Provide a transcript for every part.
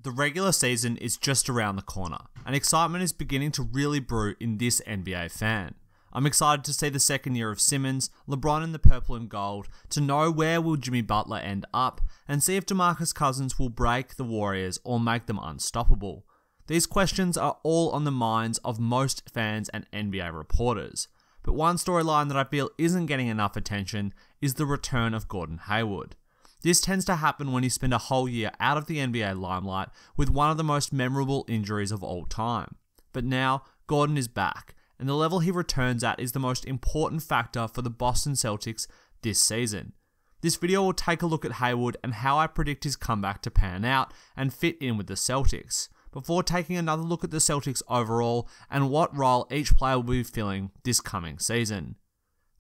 The regular season is just around the corner, and excitement is beginning to really brew in this NBA fan. I'm excited to see the second year of Simmons, LeBron in the purple and gold, to know where will Jimmy Butler end up, and see if DeMarcus Cousins will break the Warriors or make them unstoppable. These questions are all on the minds of most fans and NBA reporters, but one storyline that I feel isn't getting enough attention is the return of Gordon Hayward. This tends to happen when you spend a whole year out of the NBA limelight with one of the most memorable injuries of all time. But now, Gordon is back, and the level he returns at is the most important factor for the Boston Celtics this season. This video will take a look at Hayward and how I predict his comeback to pan out and fit in with the Celtics, before taking another look at the Celtics overall and what role each player will be filling this coming season.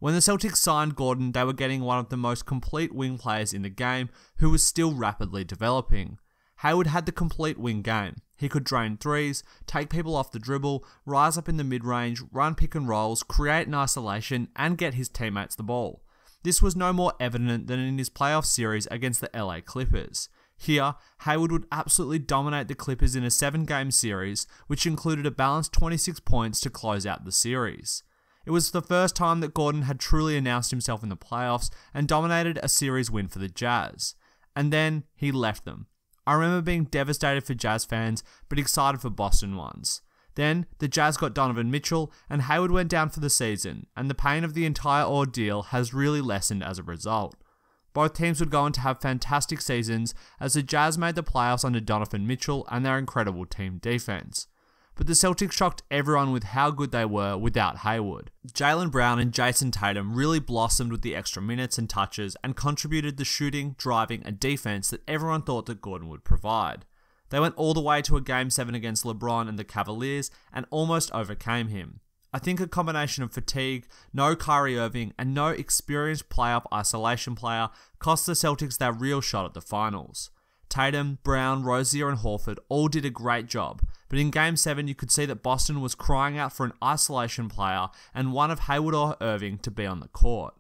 When the Celtics signed Gordon, they were getting one of the most complete wing players in the game who was still rapidly developing. Hayward had the complete wing game. He could drain threes, take people off the dribble, rise up in the mid-range, run pick and rolls, create an isolation, and get his teammates the ball. This was no more evident than in his playoff series against the LA Clippers. Here, Hayward would absolutely dominate the Clippers in a 7-game series, which included a balanced 26 points to close out the series. It was the first time that Gordon had truly announced himself in the playoffs and dominated a series win for the Jazz. And then he left them. I remember being devastated for Jazz fans, but excited for Boston ones. Then, the Jazz got Donovan Mitchell, and Hayward went down for the season, and the pain of the entire ordeal has really lessened as a result. Both teams would go on to have fantastic seasons, as the Jazz made the playoffs under Donovan Mitchell and their incredible team defense. But the Celtics shocked everyone with how good they were without Hayward. Jaylen Brown and Jason Tatum really blossomed with the extra minutes and touches and contributed the shooting, driving, and defense that everyone thought that Gordon would provide. They went all the way to a Game 7 against LeBron and the Cavaliers and almost overcame him. I think a combination of fatigue, no Kyrie Irving, and no experienced play-up isolation player cost the Celtics their real shot at the finals. Tatum, Brown, Rozier, and Horford all did a great job, but in Game 7 you could see that Boston was crying out for an isolation player and one of Hayward or Irving to be on the court.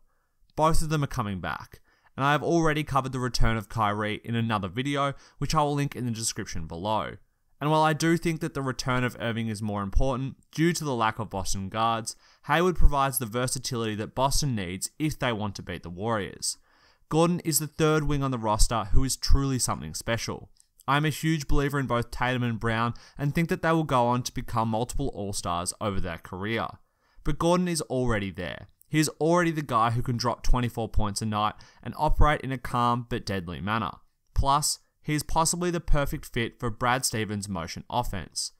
Both of them are coming back, and I have already covered the return of Kyrie in another video, which I will link in the description below. And while I do think that the return of Irving is more important, due to the lack of Boston guards, Hayward provides the versatility that Boston needs if they want to beat the Warriors. Gordon is the third wing on the roster who is truly something special. I am a huge believer in both Tatum and Brown and think that they will go on to become multiple All-Stars over their career. But Gordon is already there. He is already the guy who can drop 24 points a night and operate in a calm but deadly manner. Plus, he is possibly the perfect fit for Brad Stevens' motion offense.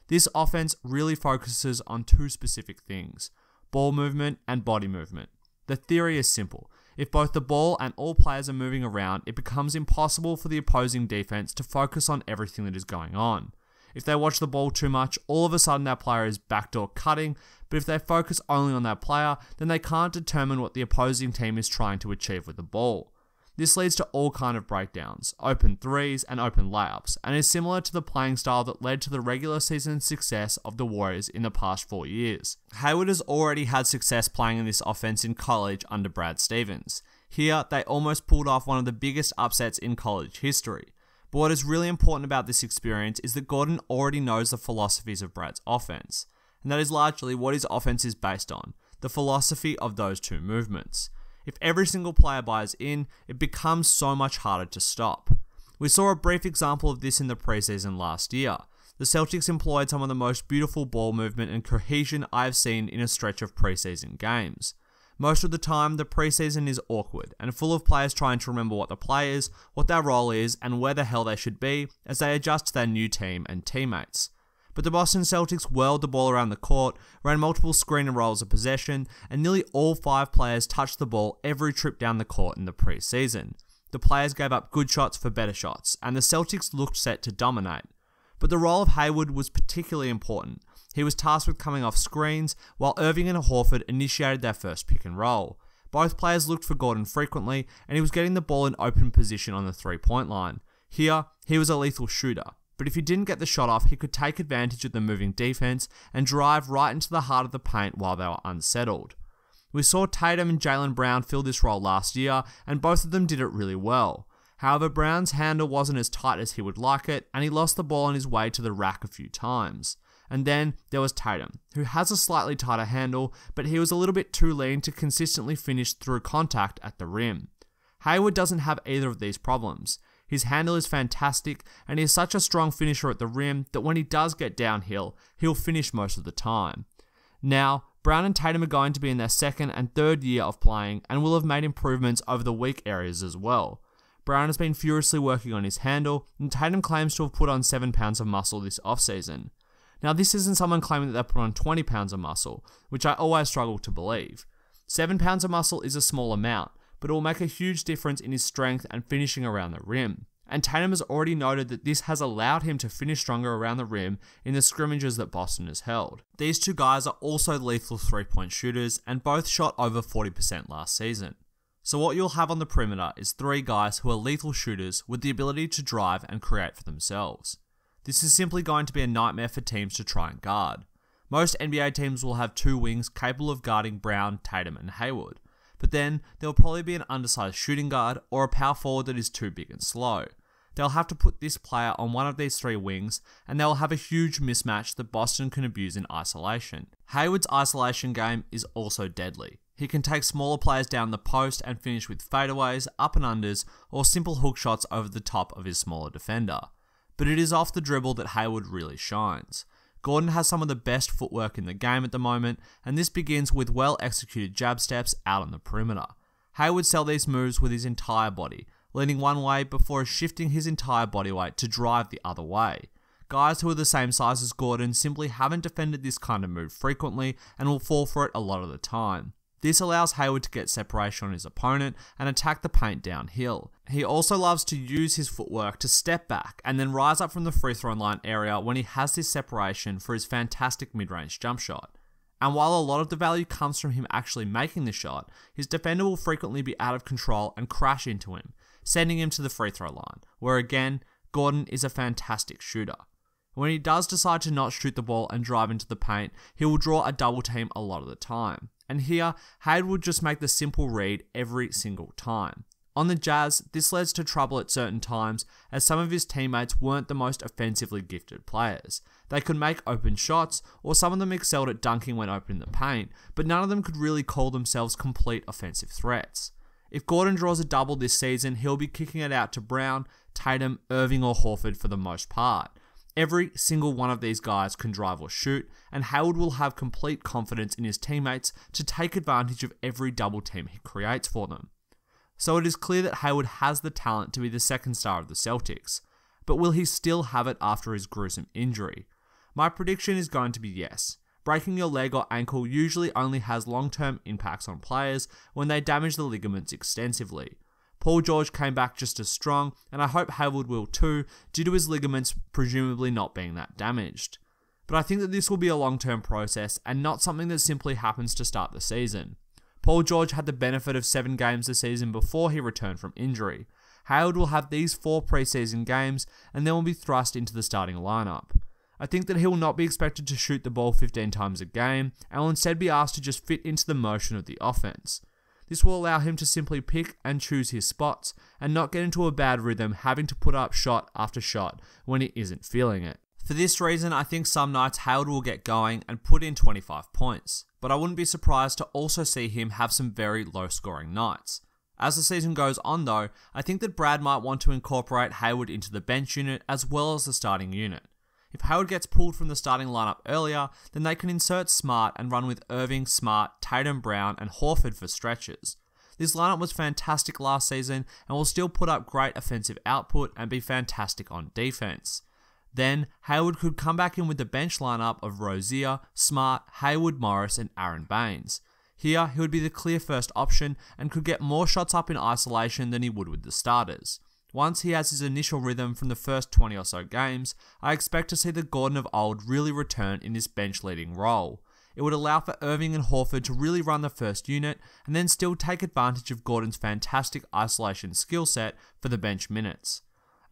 This offense really focuses on two specific things: ball movement and body movement. The theory is simple. If both the ball and all players are moving around, it becomes impossible for the opposing defense to focus on everything that is going on. If they watch the ball too much, all of a sudden that player is backdoor cutting, but if they focus only on that player, then they can't determine what the opposing team is trying to achieve with the ball. This leads to all kind of breakdowns, open threes and open layups, and is similar to the playing style that led to the regular season success of the Warriors in the past 4 years. Hayward has already had success playing in this offense in college under Brad Stevens. Here, they almost pulled off one of the biggest upsets in college history. But what is really important about this experience is that Gordon already knows the philosophies of Brad's offense, and that is largely what his offense is based on, the philosophy of those two movements. If every single player buys in, it becomes so much harder to stop. We saw a brief example of this in the preseason last year. The Celtics employed some of the most beautiful ball movement and cohesion I have seen in a stretch of preseason games. Most of the time, the preseason is awkward and full of players trying to remember what the play is, what their role is, and where the hell they should be as they adjust to their new team and teammates. But the Boston Celtics whirled the ball around the court, ran multiple screen and rolls of possession, and nearly all 5 players touched the ball every trip down the court in the preseason. The players gave up good shots for better shots, and the Celtics looked set to dominate. But the role of Hayward was particularly important. He was tasked with coming off screens, while Irving and Horford initiated their first pick and roll. Both players looked for Gordon frequently, and he was getting the ball in open position on the 3-point line. Here, he was a lethal shooter. But if he didn't get the shot off, he could take advantage of the moving defense and drive right into the heart of the paint while they were unsettled. We saw Tatum and Jaylen Brown fill this role last year, and both of them did it really well. However, Brown's handle wasn't as tight as he would like it, and he lost the ball on his way to the rack a few times. And then there was Tatum, who has a slightly tighter handle, but he was a little bit too lean to consistently finish through contact at the rim. Hayward doesn't have either of these problems. His handle is fantastic, and he is such a strong finisher at the rim that when he does get downhill, he'll finish most of the time. Now, Brown and Tatum are going to be in their second and third year of playing and will have made improvements over the weak areas as well. Brown has been furiously working on his handle, and Tatum claims to have put on 7 pounds of muscle this offseason. Now, this isn't someone claiming that they put on 20 pounds of muscle, which I always struggle to believe. 7 pounds of muscle is a small amount, but it will make a huge difference in his strength and finishing around the rim. And Tatum has already noted that this has allowed him to finish stronger around the rim in the scrimmages that Boston has held. These two guys are also lethal 3-point shooters, and both shot over 40% last season. So what you'll have on the perimeter is 3 guys who are lethal shooters with the ability to drive and create for themselves. This is simply going to be a nightmare for teams to try and guard. Most NBA teams will have 2 wings capable of guarding Brown, Tatum, and Hayward. But then there will probably be an undersized shooting guard or a power forward that is too big and slow. They'll have to put this player on one of these 3 wings, and they'll have a huge mismatch that Boston can abuse in isolation. Hayward's isolation game is also deadly. He can take smaller players down the post and finish with fadeaways, up and unders, or simple hook shots over the top of his smaller defender. But it is off the dribble that Hayward really shines. Gordon has some of the best footwork in the game at the moment, and this begins with well-executed jab steps out on the perimeter. Hayward sells these moves with his entire body, leaning one way before shifting his entire body weight to drive the other way. Guys who are the same size as Gordon simply haven't defended this kind of move frequently and will fall for it a lot of the time. This allows Hayward to get separation on his opponent and attack the paint downhill. He also loves to use his footwork to step back and then rise up from the free throw line area when he has this separation for his fantastic mid-range jump shot. And while a lot of the value comes from him actually making the shot, his defender will frequently be out of control and crash into him, sending him to the free throw line, where again, Gordon is a fantastic shooter. When he does decide to not shoot the ball and drive into the paint, he will draw a double team a lot of the time. And here, Hayward would just make the simple read every single time. On the Jazz, this leads to trouble at certain times, as some of his teammates weren't the most offensively gifted players. They could make open shots, or some of them excelled at dunking when open in the paint, but none of them could really call themselves complete offensive threats. If Gordon draws a double this season, he'll be kicking it out to Brown, Tatum, Irving, or Horford for the most part. Every single one of these guys can drive or shoot, and Hayward will have complete confidence in his teammates to take advantage of every double team he creates for them. So it is clear that Hayward has the talent to be the second star of the Celtics, but will he still have it after his gruesome injury? My prediction is going to be yes. Breaking your leg or ankle usually only has long-term impacts on players when they damage the ligaments extensively. Paul George came back just as strong, and I hope Hayward will too, due to his ligaments presumably not being that damaged. But I think that this will be a long-term process, and not something that simply happens to start the season. Paul George had the benefit of 7 games this season before he returned from injury. Hayward will have these 4 preseason games, and then will be thrust into the starting lineup. I think that he will not be expected to shoot the ball 15 times a game, and will instead be asked to just fit into the motion of the offense. This will allow him to simply pick and choose his spots, and not get into a bad rhythm having to put up shot after shot when he isn't feeling it. For this reason, I think some nights Hayward will get going and put in 25 points, but I wouldn't be surprised to also see him have some very low scoring nights. As the season goes on though, I think that Brad might want to incorporate Hayward into the bench unit as well as the starting unit. If Hayward gets pulled from the starting lineup earlier, then they can insert Smart and run with Irving, Smart, Tatum, Brown, and Horford for stretches. This lineup was fantastic last season and will still put up great offensive output and be fantastic on defense. Then, Hayward could come back in with the bench lineup of Rozier, Smart, Hayward, Morris, and Aaron Baines. Here, he would be the clear first option and could get more shots up in isolation than he would with the starters. Once he has his initial rhythm from the first 20 or so games, I expect to see the Gordon of old really return in this bench leading role. It would allow for Irving and Horford to really run the first unit and then still take advantage of Gordon's fantastic isolation skill set for the bench minutes.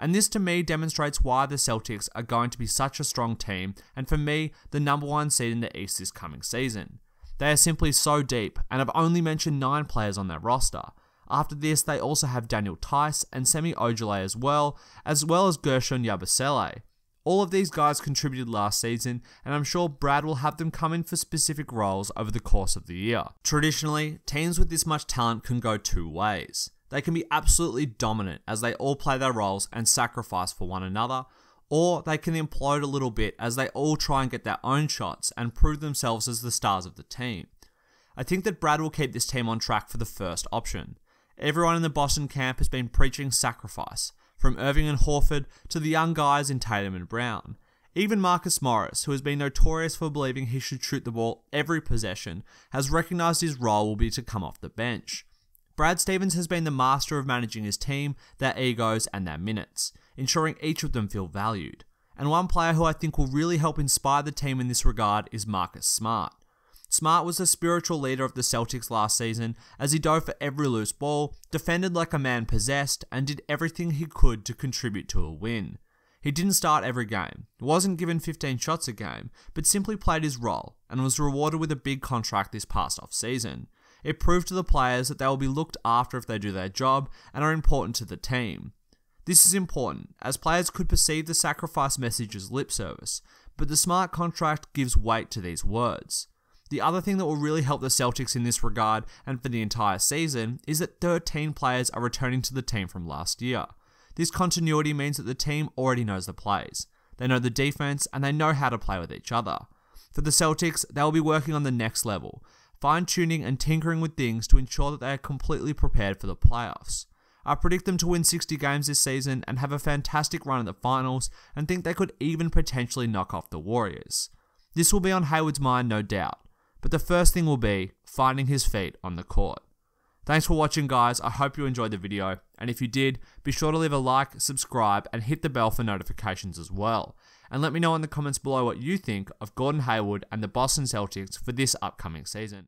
And this to me demonstrates why the Celtics are going to be such a strong team, and for me, the number 1 seed in the East this coming season. They are simply so deep, and I've only mentioned 9 players on their roster. After this, they also have Daniel Tice and Semi Ojeleye as well as Gershon Yabusele. All of these guys contributed last season, and I'm sure Brad will have them come in for specific roles over the course of the year. Traditionally, teams with this much talent can go two ways. They can be absolutely dominant as they all play their roles and sacrifice for one another, or they can implode a little bit as they all try and get their own shots and prove themselves as the stars of the team. I think that Brad will keep this team on track for the first option. Everyone in the Boston camp has been preaching sacrifice, from Irving and Horford to the young guys in Tatum and Brown. Even Marcus Morris, who has been notorious for believing he should shoot the ball every possession, has recognised his role will be to come off the bench. Brad Stevens has been the master of managing his team, their egos and their minutes, ensuring each of them feel valued. And one player who I think will really help inspire the team in this regard is Marcus Smart. Smart was the spiritual leader of the Celtics last season as he dove for every loose ball, defended like a man possessed, and did everything he could to contribute to a win. He didn't start every game, wasn't given 15 shots a game, but simply played his role and was rewarded with a big contract this past off-season. It proved to the players that they will be looked after if they do their job and are important to the team. This is important, as players could perceive the sacrifice message as lip service, but the Smart contract gives weight to these words. The other thing that will really help the Celtics in this regard and for the entire season is that 13 players are returning to the team from last year. This continuity means that the team already knows the plays. They know the defense and they know how to play with each other. For the Celtics, they will be working on the next level, fine-tuning and tinkering with things to ensure that they are completely prepared for the playoffs. I predict them to win 60 games this season and have a fantastic run at the finals and think they could even potentially knock off the Warriors. This will be on Hayward's mind, no doubt. But the first thing will be finding his feet on the court. Thanks for watching, guys. I hope you enjoyed the video, and if you did, be sure to leave a like, subscribe, and hit the bell for notifications as well. And let me know in the comments below what you think of Gordon Hayward and the Boston Celtics for this upcoming season.